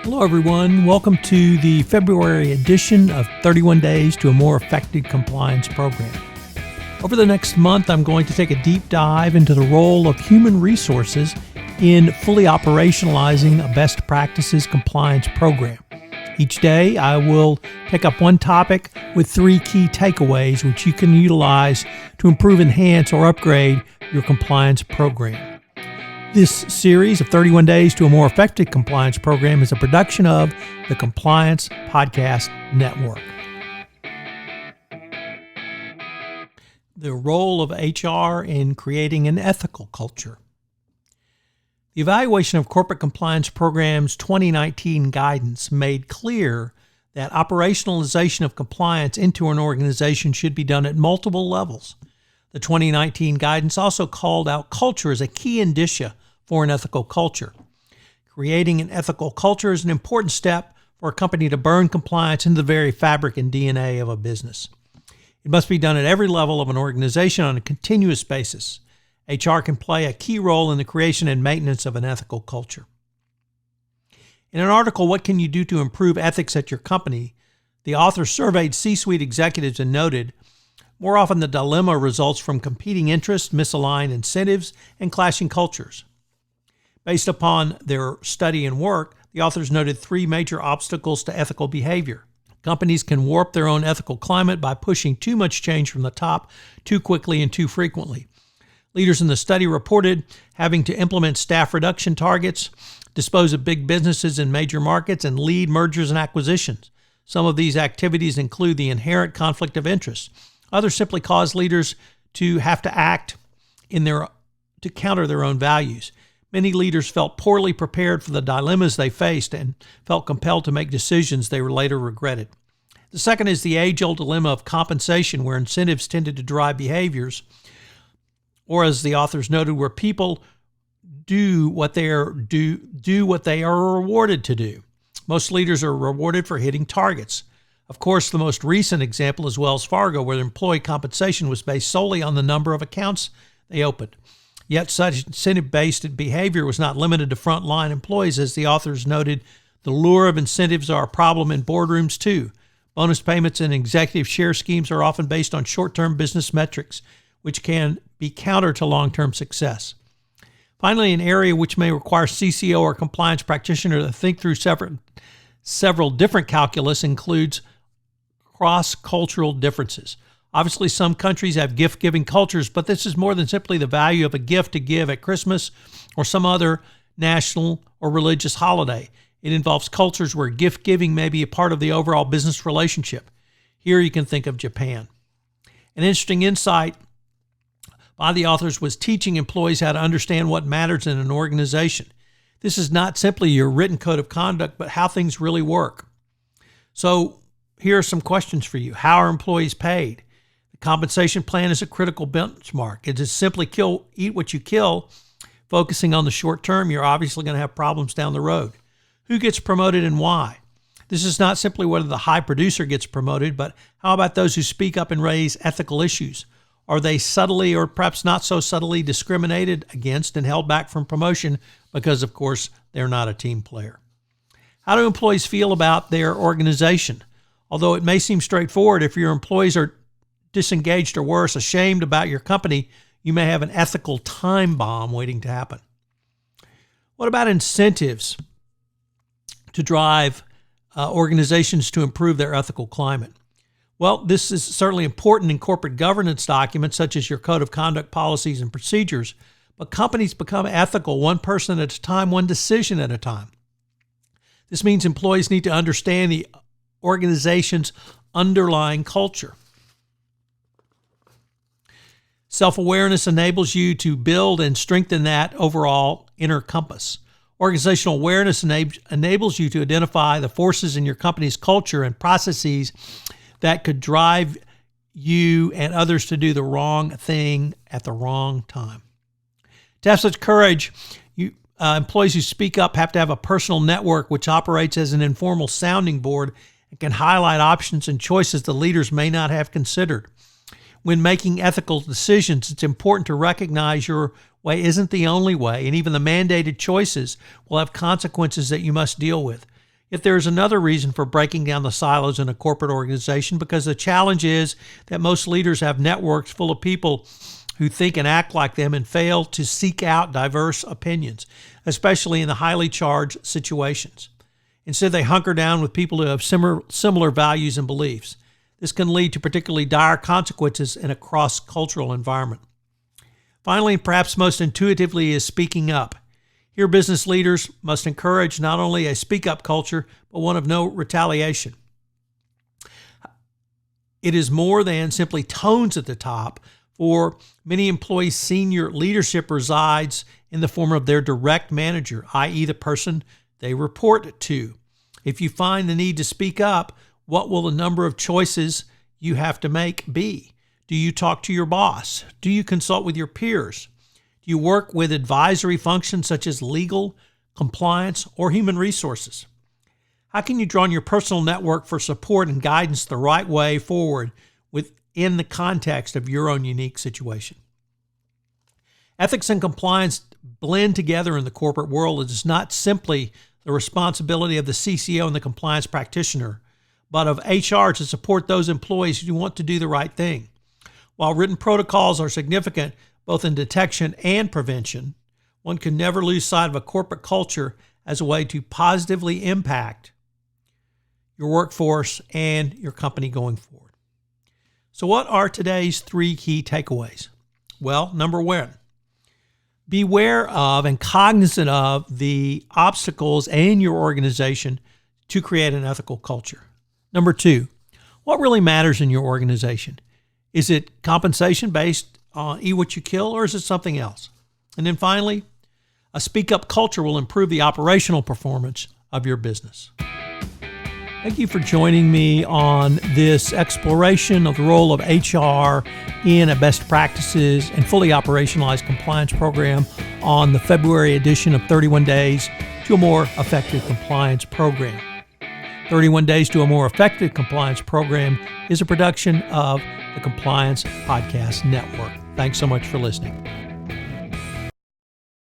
Hello, everyone. Welcome to the February edition of 31 Days to a More Effective Compliance Program. Over the next month, I'm going to take a deep dive into the role of human resources in fully operationalizing a best practices compliance program. Each day, I will pick up one topic with three key takeaways which you can utilize to improve, enhance, or upgrade your compliance program. This series of 31 Days to a More Effective Compliance Program is a production of the Compliance Podcast Network. The role of HR in creating an ethical culture. The evaluation of corporate compliance programs 2019 guidance made clear that operationalization of compliance into an organization should be done at multiple levels. The 2019 guidance also called out culture as a key indicia for an ethical culture. Creating an ethical culture is an important step for a company to burn compliance into the very fabric and DNA of a business. It must be done at every level of an organization on a continuous basis. HR can play a key role in the creation and maintenance of an ethical culture. In an article, What Can You Do to Improve Ethics at Your Company?, the author surveyed C-suite executives and noted, more often the dilemma results from competing interests, misaligned incentives, and clashing cultures. Based upon their study and work, the authors noted three major obstacles to ethical behavior. Companies can warp their own ethical climate by pushing too much change from the top too quickly and too frequently. Leaders in the study reported having to implement staff reduction targets, dispose of big businesses in major markets, and lead mergers and acquisitions. Some of these activities include the inherent conflict of interest. Others simply cause leaders to have to act to counter their own values. Many leaders felt poorly prepared for the dilemmas they faced and felt compelled to make decisions they later regretted. The second is the age-old dilemma of compensation, where incentives tended to drive behaviors, or as the authors noted, where people do what they are rewarded to do. Most leaders are rewarded for hitting targets. Of course, the most recent example is Wells Fargo, where employee compensation was based solely on the number of accounts they opened. Yet such incentive-based behavior was not limited to frontline employees. As the authors noted, the lure of incentives are a problem in boardrooms too. Bonus payments and executive share schemes are often based on short-term business metrics, which can be counter to long-term success. Finally, an area which may require CCO or compliance practitioner to think through several different calculus includes cross-cultural differences. Obviously, some countries have gift-giving cultures, but this is more than simply the value of a gift to give at Christmas or some other national or religious holiday. It involves cultures where gift-giving may be a part of the overall business relationship. Here you can think of Japan. An interesting insight by the authors was teaching employees how to understand what matters in an organization. This is not simply your written code of conduct, but how things really work. So here are some questions for you. How are employees paid? Compensation plan is a critical benchmark. It is simply eat what you kill. Focusing on the short term, you're obviously going to have problems down the road. Who gets promoted and why? This is not simply whether the high producer gets promoted, but how about those who speak up and raise ethical issues? Are they subtly or perhaps not so subtly discriminated against and held back from promotion because, of course, they're not a team player? How do employees feel about their organization? Although it may seem straightforward, if your employees are disengaged or worse, ashamed about your company, you may have an ethical time bomb waiting to happen. What about incentives to drive organizations to improve their ethical climate? Well, this is certainly important in corporate governance documents such as your code of conduct policies and procedures, but companies become ethical one person at a time, one decision at a time. This means employees need to understand the organization's underlying culture. Self-awareness enables you to build and strengthen that overall inner compass. Organizational awareness enables you to identify the forces in your company's culture and processes that could drive you and others to do the wrong thing at the wrong time. To have such courage, employees who speak up have to have a personal network which operates as an informal sounding board and can highlight options and choices the leaders may not have considered. When making ethical decisions, it's important to recognize your way isn't the only way, and even the mandated choices will have consequences that you must deal with. Yet there is another reason for breaking down the silos in a corporate organization, because the challenge is that most leaders have networks full of people who think and act like them and fail to seek out diverse opinions, especially in the highly charged situations. Instead, they hunker down with people who have similar values and beliefs. This can lead to particularly dire consequences in a cross-cultural environment. Finally, perhaps most intuitively, is speaking up. Here, business leaders must encourage not only a speak-up culture, but one of no retaliation. It is more than simply tones at the top. For many employees, senior leadership resides in the form of their direct manager, i.e. the person they report to. If you find the need to speak up, what will the number of choices you have to make be? Do you talk to your boss? Do you consult with your peers? Do you work with advisory functions such as legal, compliance, or human resources? How can you draw on your personal network for support and guidance the right way forward within the context of your own unique situation? Ethics and compliance blend together in the corporate world. It is not simply the responsibility of the CCO and the compliance practitioner, but of HR to support those employees who want to do the right thing. While written protocols are significant both in detection and prevention, one can never lose sight of a corporate culture as a way to positively impact your workforce and your company going forward. So what are today's 3 key takeaways? Well, number 1, beware of and cognizant of the obstacles in your organization to create an ethical culture. Number 2, what really matters in your organization? Is it compensation based on eat what you kill, or is it something else? And then finally, a speak-up culture will improve the operational performance of your business. Thank you for joining me on this exploration of the role of HR in a best practices and fully operationalized compliance program on the February edition of 31 Days to a More Effective Compliance Program. 31 Days to a More Effective Compliance Program is a production of the Compliance Podcast Network. Thanks so much for listening.